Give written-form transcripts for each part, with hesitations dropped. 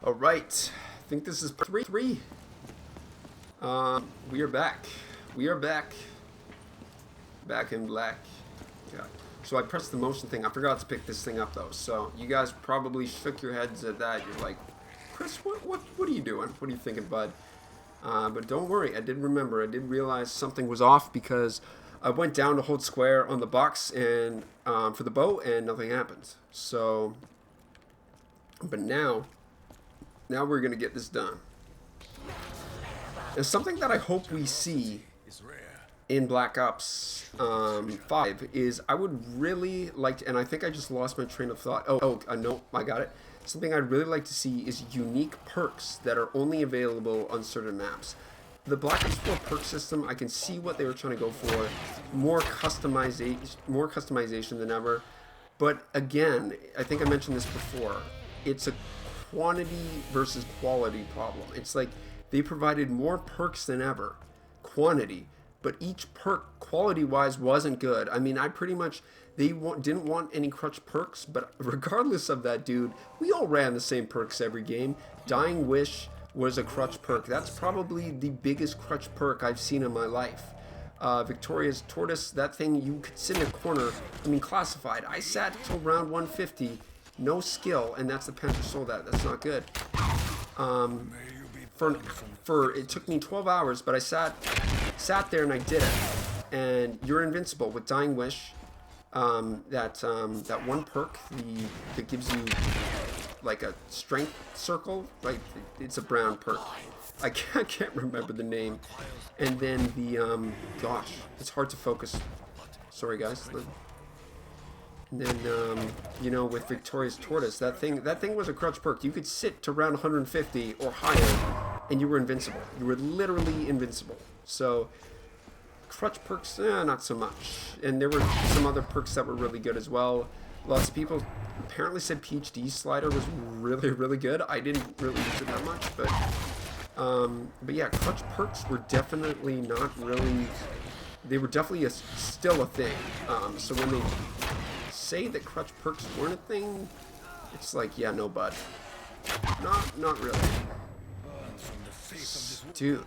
All right, I think this is three. We are back. We are back. Back in black. Yeah. So I pressed the motion thing. I forgot to pick this thing up though. So you guys probably shook your heads at that. You're like, Chris, what are you doing? What are you thinking, bud? But don't worry. I did remember. I did realize something was off because I went down to hold square on the box and for the bow and nothing happened. So, but now we're gonna get this done. There's something that I hope we see in Black Ops 5 is I would really like to, and I think I just lost my train of thought. No, I got it. Something I'd really like to see is unique perks that are only available on certain maps. The Black Ops 4 perk system, I can see what they were trying to go for, more customization than ever. But again, I think I mentioned this before. It's a quantity versus quality problem. It's like they provided more perks than ever, quantity, but each perk quality-wise wasn't good. I mean, didn't want any crutch perks, but regardless of that, dude, we all ran the same perks every game. Dying Wish was a crutch perk. That's probably the biggest crutch perk I've seen in my life. Victoria's Tortoise, that thing, you could sit in a corner. I mean, classified. I sat till round 150, no skill, and that's the Panther Soul. That's not good. It took me 12 hours, but I sat there and I did it. And you're invincible with Dying Wish. That one perk that gives you like a strength circle, right? It's a brown perk. I can't remember the name. And then the gosh, it's hard to focus. Sorry guys. And then with Victoria's Tortoise, that thing was a crutch perk. You could sit to round 150 or higher, and you were invincible. You were literally invincible. So crutch perks, not so much. And there were some other perks that were really good as well. Lots of people apparently said PhD Slider was really, really good. I didn't really use it that much, but yeah, crutch perks were definitely not really. They were definitely still a thing. So when they say that crutch perks weren't a thing, it's like, yeah, no, bud. Not really. Dude.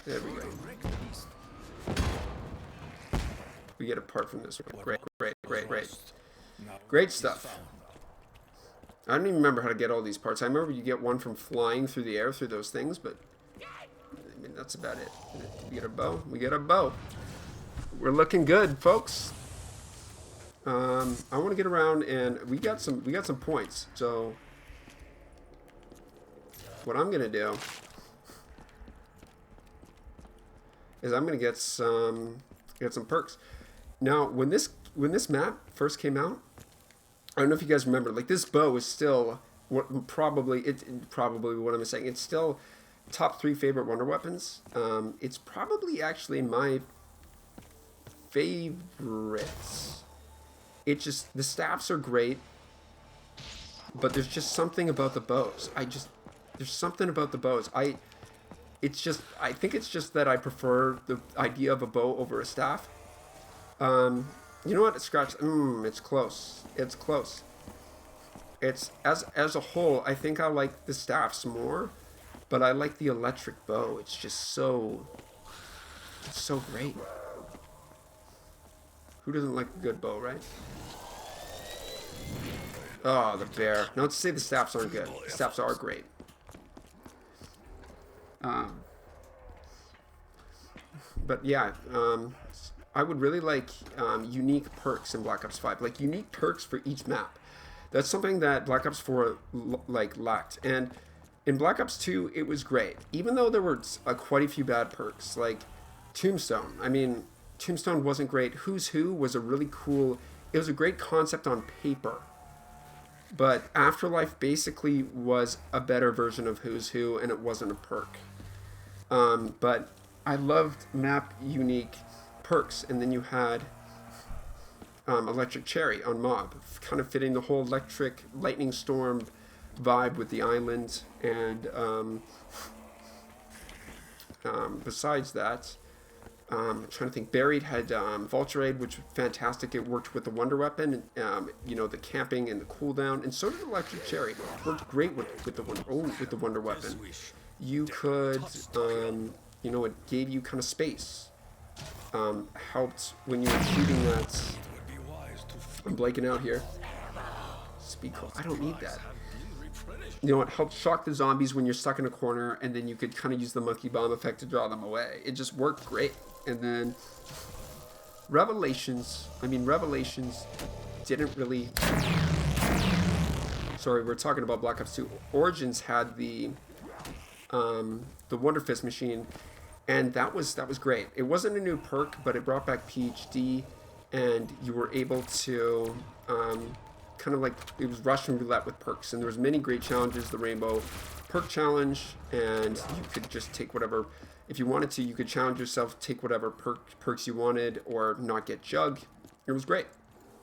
There we go. We get apart from this. Great stuff. I don't even remember how to get all these parts. I remember you get one from flying through the air through those things, but I mean, that's about it. We get a bow. We get a bow. We're looking good, folks. I want to get around, and we got some points. So what I'm gonna do is I'm gonna get some perks. Now, when this map first came out, I don't know if you guys remember. Like, this bow is still probably what I'm saying. It's still top 3 favorite wonder weapons. It's probably actually my favorites. It just, the staffs are great, but there's just something about the bows. There's something about the bows. I think it's just that I prefer the idea of a bow over a staff. You know what? Scratch. It's close. It's close. It's as a whole, I think I like the staffs more, but I like the electric bow. It's just so great. Who doesn't like a good bow, right? Oh, the bear. Not to say the staffs aren't good. The staffs are great. But yeah, I would really like unique perks in Black Ops 5, like unique perks for each map. That's something that Black Ops 4 lacked, and in Black Ops 2 it was great, even though there were quite a few bad perks, like Tombstone. I mean, Tombstone wasn't great. Who's Who was a really cool. It was a great concept on paper, but Afterlife basically was a better version of Who's Who, and it wasn't a perk. But I loved map unique perks, and then you had Electric Cherry on Mob, kind of fitting the whole electric lightning storm vibe with the island, and besides that, I'm trying to think. Buried had Vulture, which was fantastic. It worked with the Wonder Weapon, you know, the camping and the cooldown, and so did Electric Cherry. It worked great with the Wonder Weapon. You could, you know, it gave you kind of space. Helped when you were shooting that. I'm blanking out here. Speed call. I don't need that. You know, it helped shock the zombies when you're stuck in a corner, and then you could kind of use the monkey bomb effect to draw them away. It just worked great. And then Revelations. I mean, Revelations didn't really. Sorry, we're talking about Black Ops 2. Origins had the Wonder Fist machine, and that was great. It wasn't a new perk, but it brought back PhD, and you were able to kind of like, it was Russian roulette with perks, and there was many great challenges. The Rainbow Perk Challenge, and you could just take whatever, if you wanted to, you could challenge yourself, take whatever perks you wanted, or not get Jug. It was great.